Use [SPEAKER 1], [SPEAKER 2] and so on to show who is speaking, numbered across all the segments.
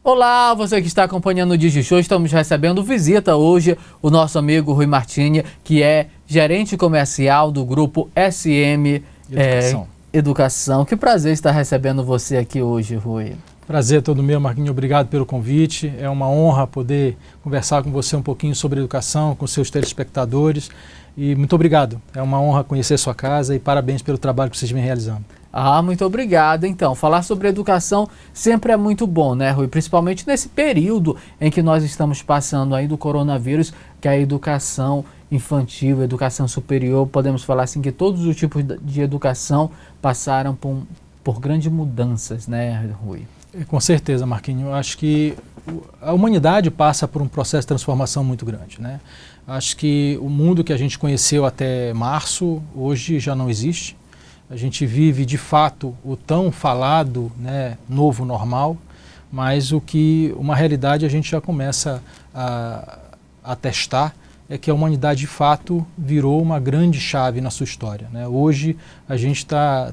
[SPEAKER 1] Olá, você que está acompanhando o DigiShow, estamos recebendo visita hoje o nosso amigo Rui Martini, que é gerente comercial do grupo SM Educação. Que prazer estar recebendo você aqui hoje, Rui.
[SPEAKER 2] Prazer todo meu, Marquinhos. Obrigado pelo convite. É uma honra poder conversar com você um pouquinho sobre educação, com seus telespectadores. E muito obrigado. É uma honra conhecer sua casa e parabéns pelo trabalho que vocês vêm realizando.
[SPEAKER 1] Muito obrigado. Então, falar sobre educação sempre é muito bom, né, Rui? Principalmente nesse período em que nós estamos passando aí do coronavírus, que a educação infantil, a educação superior, podemos falar assim que todos os tipos de educação passaram por grandes mudanças, né, Rui?
[SPEAKER 2] Com certeza, Marquinhos. Eu acho que a humanidade passa por um processo de transformação muito grande, né? Acho que o mundo que a gente conheceu até março, hoje já não existe. A gente vive, de fato, o tão falado, né, novo normal, mas uma realidade a gente já começa a testar é que a humanidade, de fato, virou uma grande chave na sua história, né? Hoje a gente está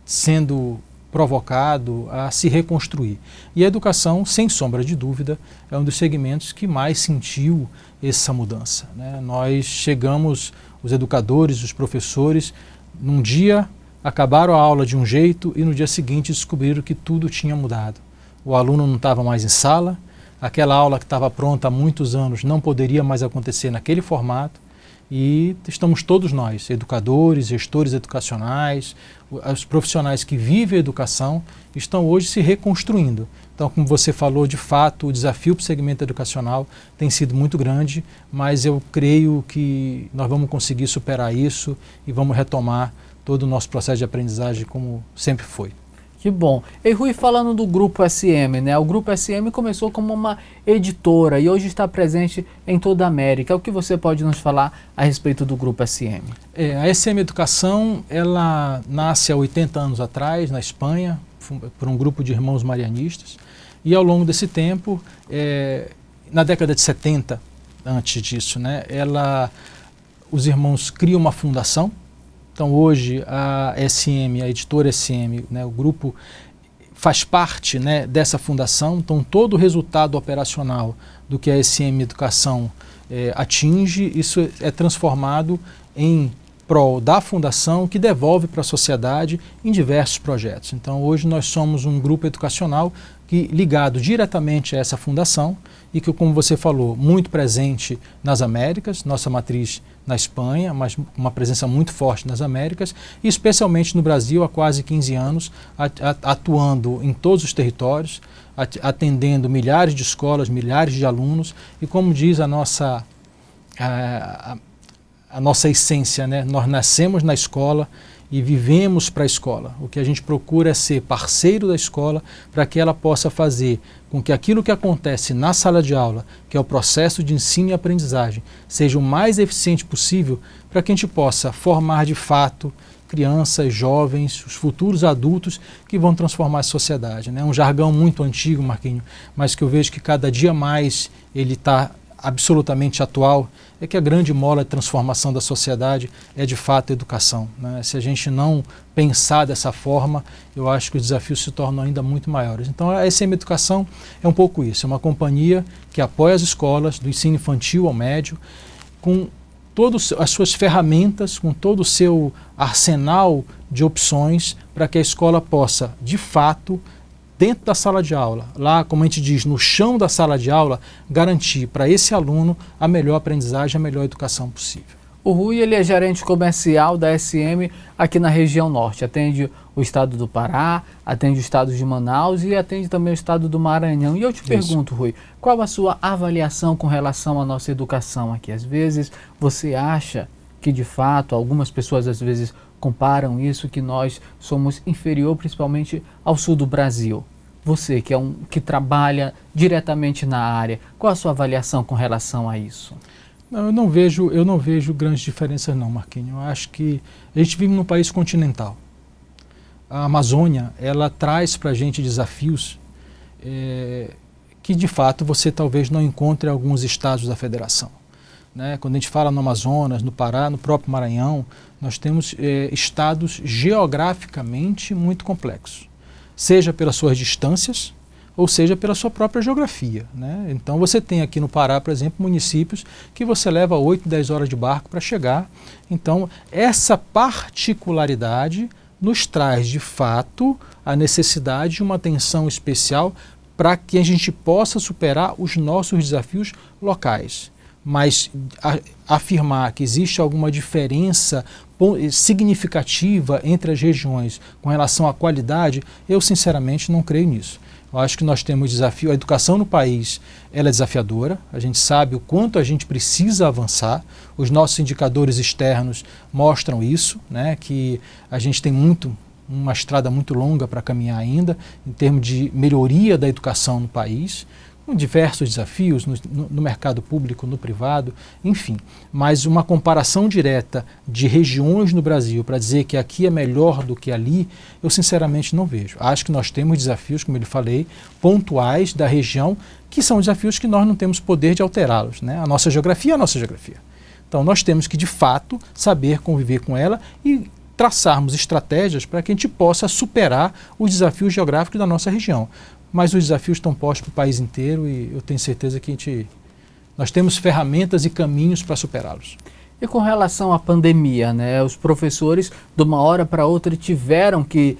[SPEAKER 2] sendo provocado a se reconstruir. E a educação, sem sombra de dúvida, é um dos segmentos que mais sentiu essa mudança, né? Nós chegamos, os educadores, os professores, num dia acabaram a aula de um jeito e no dia seguinte descobriram que tudo tinha mudado. O aluno não estava mais em sala, aquela aula que estava pronta há muitos anos não poderia mais acontecer naquele formato e estamos todos nós, educadores, gestores educacionais, os profissionais que vivem a educação, estão hoje se reconstruindo. Então, como você falou, de fato, o desafio para o segmento educacional tem sido muito grande, mas eu creio que nós vamos conseguir superar isso e vamos retomar todo o nosso processo de aprendizagem como sempre foi.
[SPEAKER 1] Que bom. E Rui, falando do Grupo SM, né? O Grupo SM começou como uma editora e hoje está presente em toda a América. O que você pode nos falar a respeito do Grupo SM?
[SPEAKER 2] A SM Educação, ela nasce há 80 anos atrás, na Espanha, por um grupo de irmãos marianistas. E ao longo desse tempo, na década de 70, antes disso, né, os irmãos criam uma fundação. Então hoje a SM, a editora SM, né, o grupo faz parte, né, dessa fundação, então todo o resultado operacional do que a SM Educação atinge, isso é transformado em prol da fundação que devolve para a sociedade em diversos projetos. Então hoje nós somos um grupo educacional ligado diretamente a essa fundação e que, como você falou, muito presente nas Américas, nossa matriz na Espanha, mas uma presença muito forte nas Américas e especialmente no Brasil há quase 15 anos, atuando em todos os territórios, atendendo milhares de escolas, milhares de alunos e, como diz a nossa essência, né? Nós nascemos na escola e vivemos para a escola. O que a gente procura é ser parceiro da escola para que ela possa fazer com que aquilo que acontece na sala de aula, que é o processo de ensino e aprendizagem, seja o mais eficiente possível para que a gente possa formar de fato crianças, jovens, os futuros adultos que vão transformar a sociedade, né? Um jargão muito antigo, Marquinhos, mas que eu vejo que cada dia mais ele está absolutamente atual, é que a grande mola de transformação da sociedade é de fato a educação, né? Se a gente não pensar dessa forma, eu acho que os desafios se tornam ainda muito maiores. Então a SM Educação é um pouco isso, é uma companhia que apoia as escolas, do ensino infantil ao médio, com todas as suas ferramentas, com todo o seu arsenal de opções para que a escola possa, de fato, dentro da sala de aula, lá, como a gente diz, no chão da sala de aula, garantir para esse aluno a melhor aprendizagem, a melhor educação possível.
[SPEAKER 1] O Rui, ele é gerente comercial da SM aqui na região norte, atende o estado do Pará, atende o estado de Manaus e atende também o estado do Maranhão. E eu te pergunto, Rui, qual a sua avaliação com relação à nossa educação aqui? Às vezes você acha que de fato, algumas pessoas às vezes comparam isso, que nós somos inferior principalmente ao sul do Brasil. Você que trabalha diretamente na área, qual a sua avaliação com relação a isso?
[SPEAKER 2] Não, eu não vejo grandes diferenças não, Marquinhos. Eu acho que a gente vive num país continental. A Amazônia, ela traz para a gente desafios que de fato você talvez não encontre em alguns estados da federação, né? Quando a gente fala no Amazonas, no Pará, no próprio Maranhão, nós temos estados geograficamente muito complexos. Seja pelas suas distâncias, ou seja, pela sua própria geografia, né? Então você tem aqui no Pará, por exemplo, municípios que você leva 8, 10 horas de barco para chegar. Então essa particularidade nos traz de fato a necessidade de uma atenção especial para que a gente possa superar os nossos desafios locais. Mas afirmar que existe alguma diferença significativa entre as regiões com relação à qualidade, eu sinceramente não creio nisso. Eu acho que nós temos desafio, a educação no país ela é desafiadora, a gente sabe o quanto a gente precisa avançar, os nossos indicadores externos mostram isso, né, que a gente tem uma estrada muito longa para caminhar ainda, em termos de melhoria da educação no país, com diversos desafios no mercado público, no privado, enfim. Mas uma comparação direta de regiões no Brasil para dizer que aqui é melhor do que ali, eu sinceramente não vejo. Acho que nós temos desafios, como eu falei, pontuais da região, que são desafios que nós não temos poder de alterá-los, né? A nossa geografia é a nossa geografia. Então nós temos que, de fato, saber conviver com ela e traçarmos estratégias para que a gente possa superar os desafios geográficos da nossa região. Mas os desafios estão postos para o país inteiro e eu tenho certeza que nós temos ferramentas e caminhos para superá-los.
[SPEAKER 1] E com relação à pandemia, né, os professores de uma hora para outra tiveram que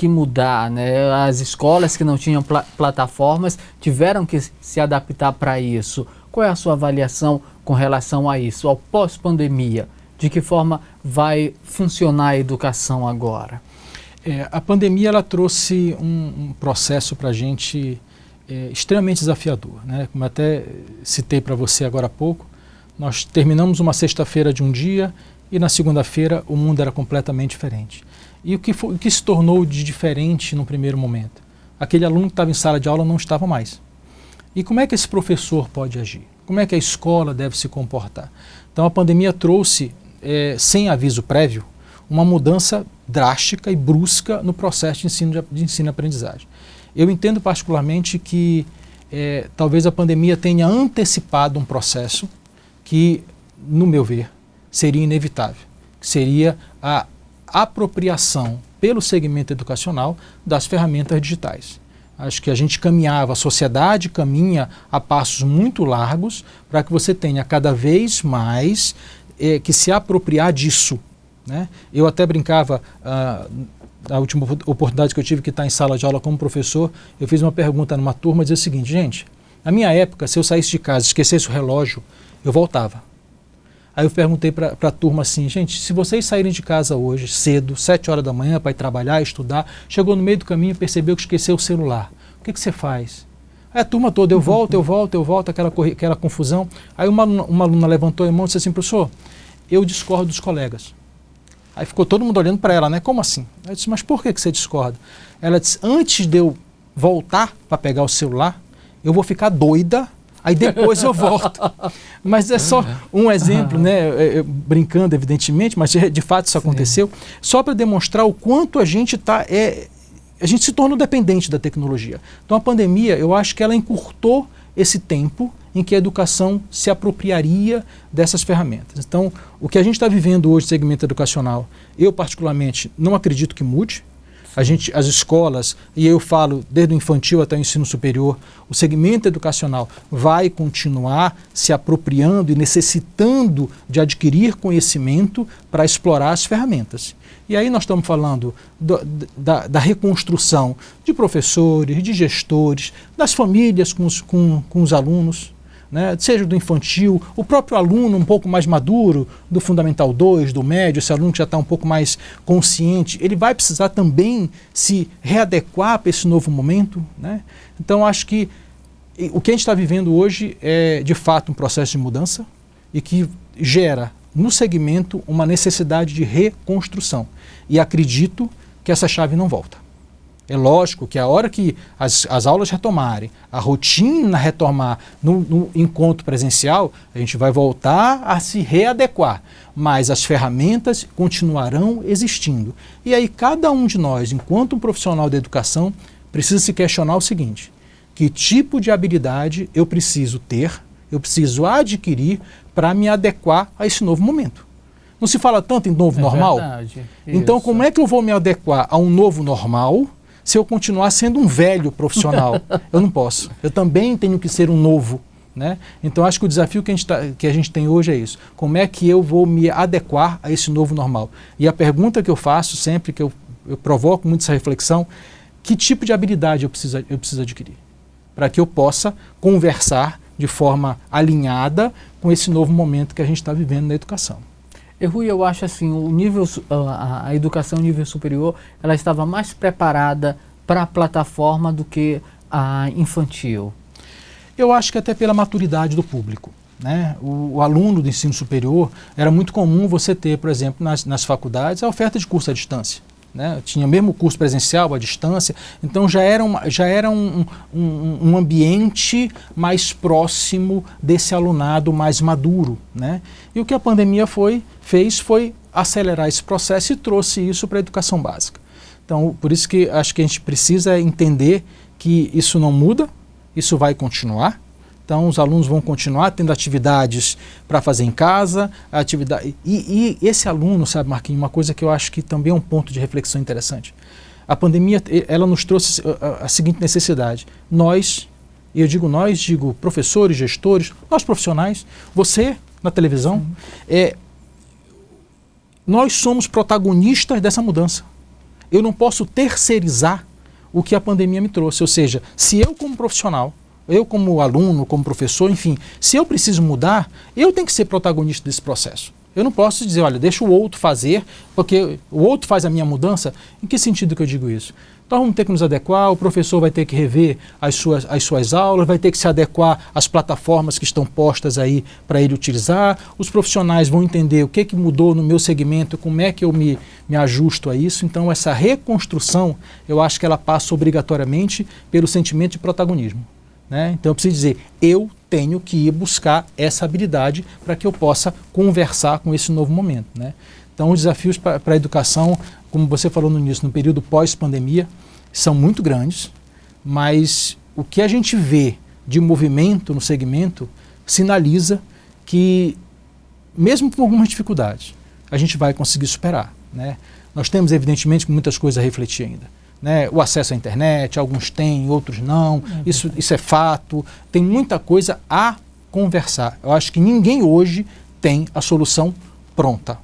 [SPEAKER 1] mudar, né, as escolas que não tinham plataformas tiveram que se adaptar para isso. Qual é a sua avaliação com relação a isso, ao pós-pandemia? De que forma vai funcionar a educação agora?
[SPEAKER 2] A pandemia ela trouxe um processo para a gente extremamente desafiador, né? Como até citei para você agora há pouco, nós terminamos uma sexta-feira de um dia e na segunda-feira o mundo era completamente diferente. E o que se tornou de diferente no primeiro momento? Aquele aluno que estava em sala de aula não estava mais. E como é que esse professor pode agir? Como é que a escola deve se comportar? Então a pandemia trouxe, sem aviso prévio, uma mudança drástica e brusca no processo de ensino e aprendizagem. Eu entendo particularmente que talvez a pandemia tenha antecipado um processo que, no meu ver, seria inevitável, que seria a apropriação pelo segmento educacional das ferramentas digitais. Acho que a sociedade caminha a passos muito largos para que você tenha cada vez mais que se apropriar disso, né? Eu até brincava, a última oportunidade que eu tive que estar em sala de aula como professor, eu fiz uma pergunta numa turma, dizia o seguinte: gente, na minha época, se eu saísse de casa e esquecesse o relógio, eu voltava. Aí eu perguntei para a turma assim: gente, se vocês saírem de casa hoje, cedo, 7 horas da manhã, para ir trabalhar, estudar, chegou no meio do caminho e percebeu que esqueceu o celular, o que você faz? Aí a turma toda, eu volto, aquela confusão. Aí uma aluna levantou a mão e disse assim: professor, eu discordo dos colegas. Aí ficou todo mundo olhando para ela, né? Como assim? Eu disse: mas por que você discorda? Ela disse: antes de eu voltar para pegar o celular, eu vou ficar doida, aí depois eu volto. Mas é só um exemplo, né? Brincando, evidentemente, mas de fato isso aconteceu, só para demonstrar o quanto a gente a gente se tornou dependente da tecnologia. Então a pandemia, eu acho que ela encurtou esse tempo em que a educação se apropriaria dessas ferramentas. Então, o que a gente está vivendo hoje no segmento educacional, eu particularmente não acredito que mude. As escolas, e eu falo desde o infantil até o ensino superior, o segmento educacional vai continuar se apropriando e necessitando de adquirir conhecimento para explorar as ferramentas. E aí nós estamos falando da reconstrução de professores, de gestores, das famílias com os alunos, né? Seja do infantil, o próprio aluno um pouco mais maduro, do Fundamental 2, do médio, esse aluno que já está um pouco mais consciente, ele vai precisar também se readequar para esse novo momento, né? Então acho que o que a gente está vivendo hoje é de fato um processo de mudança e que gera no segmento uma necessidade de reconstrução. E acredito que essa chave não volta. É lógico que a hora que as aulas retomarem, a rotina retomar no encontro presencial, a gente vai voltar a se readequar, mas as ferramentas continuarão existindo. E aí cada um de nós, enquanto um profissional da educação, precisa se questionar o seguinte: que tipo de habilidade eu preciso ter, eu preciso adquirir para me adequar a esse novo momento? Não se fala tanto em novo normal?
[SPEAKER 1] Verdade.
[SPEAKER 2] Então como é que eu vou me adequar a um novo normal se eu continuar sendo um velho profissional. Eu não posso. Eu também tenho que ser um novo. Né? Então, acho que o desafio que a gente tem hoje é isso. Como é que eu vou me adequar a esse novo normal? E a pergunta que eu faço sempre, que eu provoco muito essa reflexão, que tipo de habilidade eu preciso adquirir? Para que eu possa conversar de forma alinhada com esse novo momento que a gente está vivendo na educação.
[SPEAKER 1] Rui, eu acho assim, a educação nível superior, ela estava mais preparada para a plataforma do que a infantil.
[SPEAKER 2] Eu acho que até pela maturidade do público. Né? O aluno do ensino superior, era muito comum você ter, por exemplo, nas faculdades, a oferta de curso à distância. Né? Tinha mesmo curso presencial à distância, então já era um ambiente mais próximo desse alunado mais maduro. Né? E o que a pandemia fez foi acelerar esse processo e trouxe isso para a educação básica. Então, por isso que acho que a gente precisa entender que isso não muda, isso vai continuar. Então, os alunos vão continuar tendo atividades para fazer em casa, e esse aluno, sabe, Marquinhos, uma coisa que eu acho que também é um ponto de reflexão interessante. A pandemia, ela nos trouxe a seguinte necessidade. Nós, e eu digo professores, gestores, nós profissionais, você na televisão, nós somos protagonistas dessa mudança. Eu não posso terceirizar o que a pandemia me trouxe. Ou seja, se eu como profissional, eu como aluno, como professor, enfim, se eu preciso mudar, eu tenho que ser protagonista desse processo. Eu não posso dizer, olha, deixa o outro fazer, porque o outro faz a minha mudança. Em que sentido que eu digo isso? Então vamos ter que nos adequar, o professor vai ter que rever as suas aulas, vai ter que se adequar às plataformas que estão postas aí para ele utilizar, os profissionais vão entender o que mudou no meu segmento, como é que eu me ajusto a isso. Então essa reconstrução, eu acho que ela passa obrigatoriamente pelo sentimento de protagonismo. Né? Então eu preciso dizer, eu tenho que ir buscar essa habilidade para que eu possa conversar com esse novo momento. Né? Então os desafios para a educação, como você falou no início, no período pós-pandemia, são muito grandes, mas o que a gente vê de movimento no segmento sinaliza que, mesmo com algumas dificuldades, a gente vai conseguir superar. Né? Nós temos, evidentemente, muitas coisas a refletir ainda. Né? O acesso à internet, alguns têm, outros não, isso é fato, tem muita coisa a conversar. Eu acho que ninguém hoje tem a solução pronta.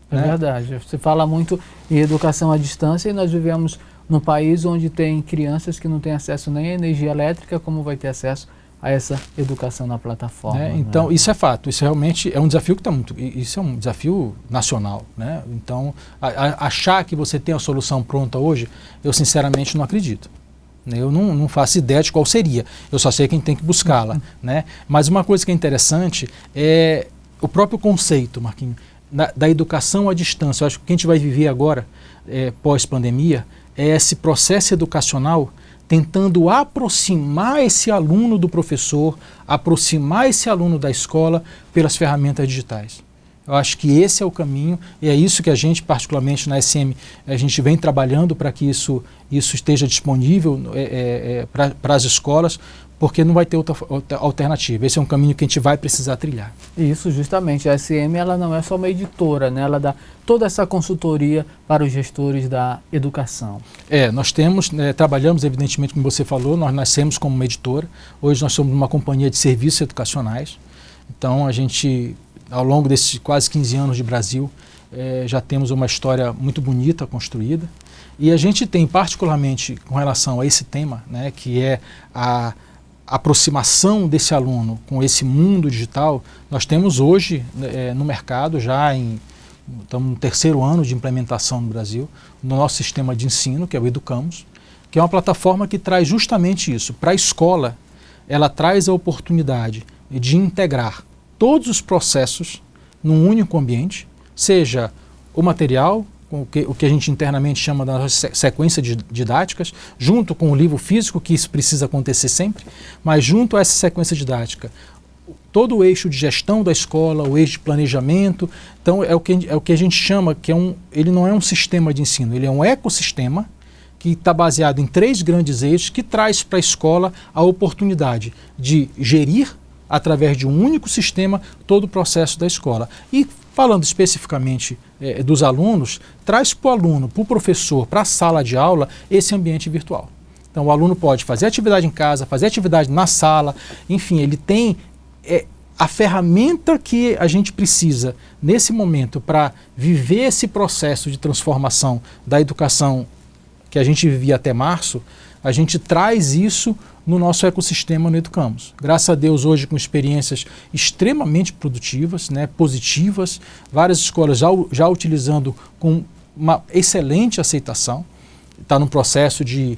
[SPEAKER 1] É verdade, você fala muito em educação à distância e nós vivemos num país onde tem crianças que não têm acesso nem à energia elétrica, como vai ter acesso a essa educação na plataforma.
[SPEAKER 2] Então, isso é fato, isso realmente é um desafio que está isso é um desafio nacional. Né? Então, achar que você tem a solução pronta hoje, eu sinceramente não acredito. Eu não faço ideia de qual seria, eu só sei quem tem que buscá-la. Né? Mas uma coisa que é interessante é o próprio conceito, Marquinhos, da educação à distância. Eu acho que o que a gente vai viver agora, pós-pandemia, é esse processo educacional tentando aproximar esse aluno do professor, aproximar esse aluno da escola pelas ferramentas digitais. Eu acho que esse é o caminho e é isso que a gente, particularmente na SM, a gente vem trabalhando para que isso esteja disponível para as escolas, porque não vai ter outra alternativa. Esse é um caminho que a gente vai precisar trilhar.
[SPEAKER 1] Isso, justamente. A SM ela não é só uma editora, né? Ela dá toda essa consultoria para os gestores da educação.
[SPEAKER 2] Nós temos, trabalhamos, evidentemente, como você falou, nós nascemos como uma editora. Hoje nós somos uma companhia de serviços educacionais. Então, a gente, ao longo desses quase 15 anos de Brasil, já temos uma história muito bonita construída. E a gente tem, particularmente com relação a esse tema, né, que é a aproximação desse aluno com esse mundo digital, nós temos hoje no mercado, estamos no 3º ano de implementação no Brasil, no nosso sistema de ensino, que é o Educamos, que é uma plataforma que traz justamente isso. Para a escola, ela traz a oportunidade de integrar todos os processos num único ambiente, seja o material, o que a gente internamente chama da sequência de didáticas, junto com o livro físico, que isso precisa acontecer sempre, mas junto a essa sequência didática, todo o eixo de gestão da escola, o eixo de planejamento. Então é o que a gente chama, ele não é um sistema de ensino, ele é um ecossistema que está baseado em 3 grandes eixos que traz para a escola a oportunidade de gerir, através de um único sistema, todo o processo da escola. E Falando especificamente dos alunos, traz para o aluno, para o professor, para a sala de aula, esse ambiente virtual. Então o aluno pode fazer atividade em casa, fazer atividade na sala, enfim, ele tem a ferramenta que a gente precisa nesse momento para viver esse processo de transformação da educação que a gente vivia até março. A gente traz isso no nosso ecossistema no Educamos. Graças a Deus, hoje com experiências extremamente produtivas, né, positivas, várias escolas já utilizando com uma excelente aceitação, está no processo de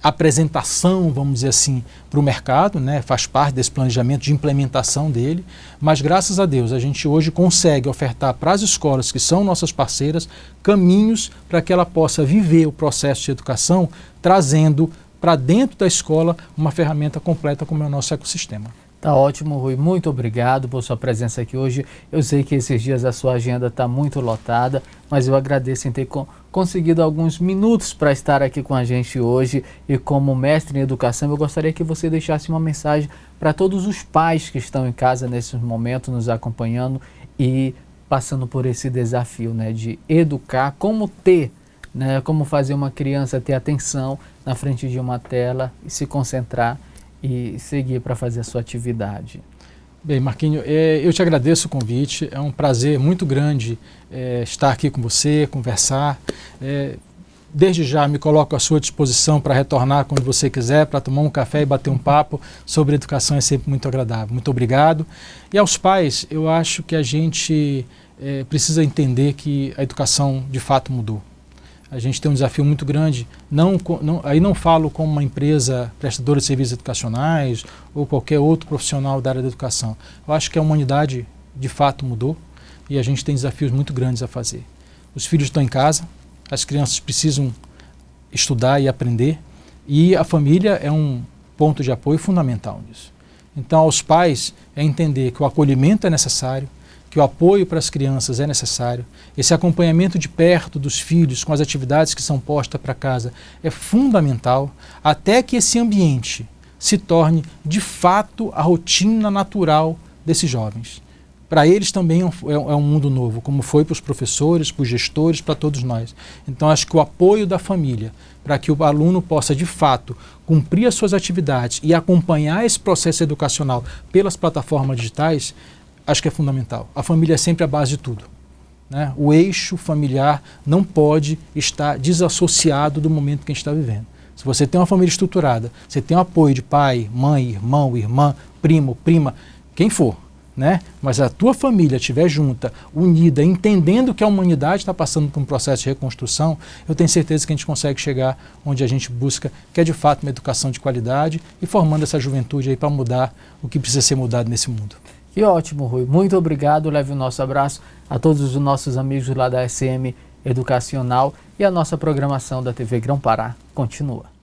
[SPEAKER 2] apresentação, vamos dizer assim, para o mercado, né, faz parte desse planejamento de implementação dele, mas graças a Deus a gente hoje consegue ofertar para as escolas que são nossas parceiras caminhos para que ela possa viver o processo de educação, trazendo para dentro da escola uma ferramenta completa como é o nosso ecossistema.
[SPEAKER 1] Tá ótimo, Rui. Muito obrigado por sua presença aqui hoje. Eu sei que esses dias a sua agenda está muito lotada, mas eu agradeço em ter conseguido alguns minutos para estar aqui com a gente hoje. E como mestre em educação, eu gostaria que você deixasse uma mensagem para todos os pais que estão em casa nesse momento, nos acompanhando e passando por esse desafio, né, de educar, como ter, né, como fazer uma criança ter atenção na frente de uma tela e se concentrar e seguir para fazer a sua atividade.
[SPEAKER 2] Bem, Marquinho, eu te agradeço o convite, é um prazer muito grande estar aqui com você, conversar. Desde já me coloco à sua disposição para retornar quando você quiser, para tomar um café e bater um papo sobre educação, é sempre muito agradável. Muito obrigado. E aos pais, eu acho que a gente precisa entender que a educação de fato mudou. A gente tem um desafio muito grande, aí não falo como uma empresa prestadora de serviços educacionais ou qualquer outro profissional da área da educação. Eu acho que a humanidade de fato mudou e a gente tem desafios muito grandes a fazer. Os filhos estão em casa, as crianças precisam estudar e aprender e a família é um ponto de apoio fundamental nisso. Então, aos pais é entender que o acolhimento é necessário, que o apoio para as crianças é necessário, esse acompanhamento de perto dos filhos com as atividades que são postas para casa é fundamental, até que esse ambiente se torne de fato a rotina natural desses jovens. Para eles também é um mundo novo, como foi para os professores, para os gestores, para todos nós. Então acho que o apoio da família para que o aluno possa de fato cumprir as suas atividades e acompanhar esse processo educacional pelas plataformas digitais, acho que é fundamental. A família é sempre a base de tudo, né? O eixo familiar não pode estar desassociado do momento que a gente está vivendo. Se você tem uma família estruturada, você tem o apoio de pai, mãe, irmão, irmã, primo, prima, quem for, né? Mas a tua família estiver junta, unida, entendendo que a humanidade está passando por um processo de reconstrução, eu tenho certeza que a gente consegue chegar onde a gente busca, que é de fato uma educação de qualidade e formando essa juventude aí para mudar o que precisa ser mudado nesse mundo.
[SPEAKER 1] Que ótimo, Rui. Muito obrigado. Leve o nosso abraço a todos os nossos amigos lá da SM Educacional e a nossa programação da TV Grão-Pará continua.